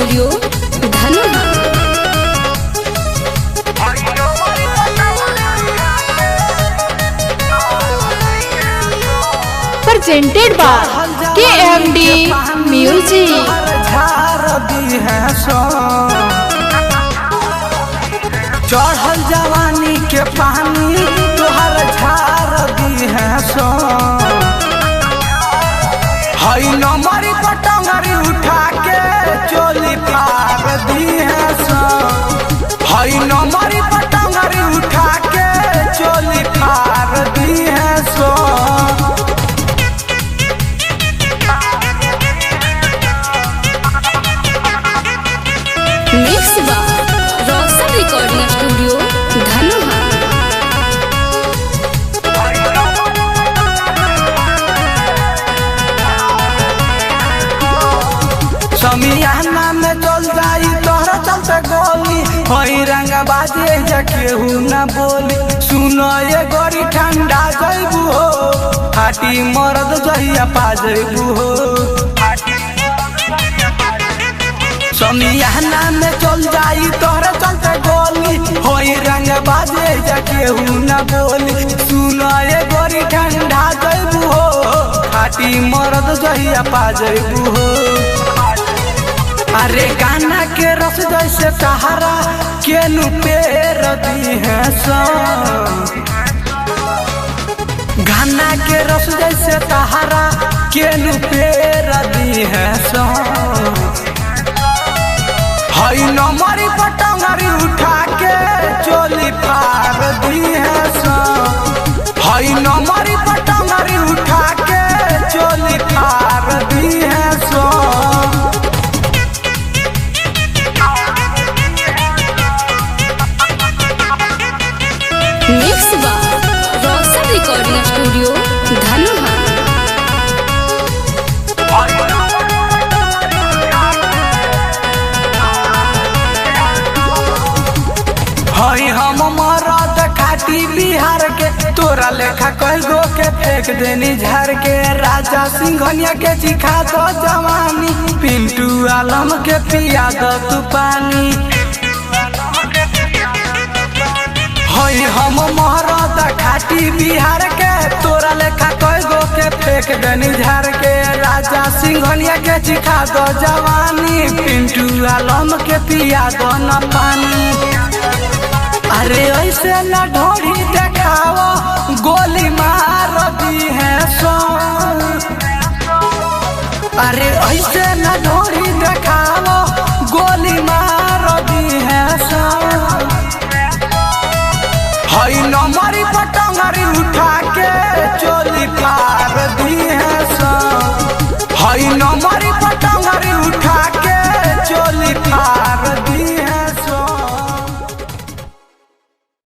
Studio Dhanuha. presented by KMD Music। चढ़ल जवानी के पानी तोहर झार दी है सो हई नंबरी पटंगरी उठा के चोली पार दी है सो हई नंबरी पटंगरी उठा के चोली पार दी है so mix by Roshan recording studio Dhanuha. समियाना में चल जाई तोहरा चलते गोली हई रंग बाजे केहू न बोली सुनो ये गोरी ठंडा जइबू हो फाटी मरद जहिया पा जइबू हो समियाना में चल जाई तोहरा चलते गोली हई रंग बाजे केहू न बोली सुनो ये गोरी ठंडा जइबू हो फाटी मरद जहिया पा जइबू हो अरे गाना के रस जैसे सहारा केनु पेर दी है सो गाना के रस जैसे सहारा केनु पेर दी है सो हई नंबरी पटंगरी उठा के चोली पार दी है सो हई नंबरी पटंगरी उठा के चोली पार दी है so mix by Roshan recording studio Dhanuha. हई हम मरद खाटी बिहार के तोरा लेखा कई गो के फेंक देनी झाड़ के राजा सिंघनिया के चिखा दो जवानी पिंटू आलम के पिया दो तू पानी हई हम मरद खाटी बिहार के तोरा लेखा कई गो के फेंक देनी झाड़ के राजा सिंघनिया के चिखा दो जवानी पिंटू आलम के पिया दो न पानी अरे ऐसे न ढोरी देखाओ गोली मार दी है सो अरे ऐसे न ढोरी देखाओ गोली मार दी है सो हई नंबरी पटंगरी उठा के चोली पार दी है सो हई नंबर